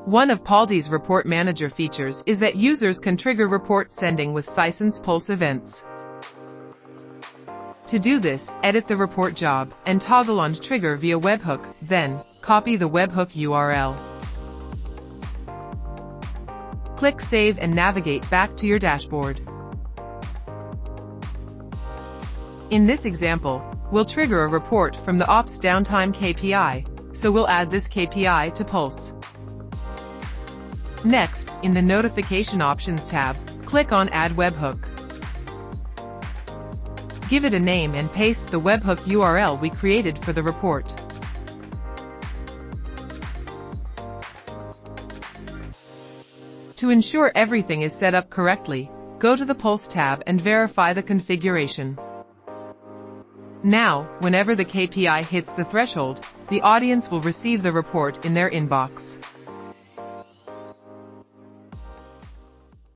One of Paldi's Report Manager features is that users can trigger report sending with Sisense Pulse events. To do this, edit the report job and toggle on Trigger via webhook, then copy the webhook URL. Click Save and navigate back to your dashboard. In this example, we'll trigger a report from the Ops Downtime KPI, so we'll add this KPI to Pulse. Next, in the Notification Options tab, click on Add Webhook. Give it a name and paste the webhook URL we created for the report. To ensure everything is set up correctly, go to the Pulse tab and verify the configuration. Now, whenever the KPI hits the threshold, the audience will receive the report in their inbox.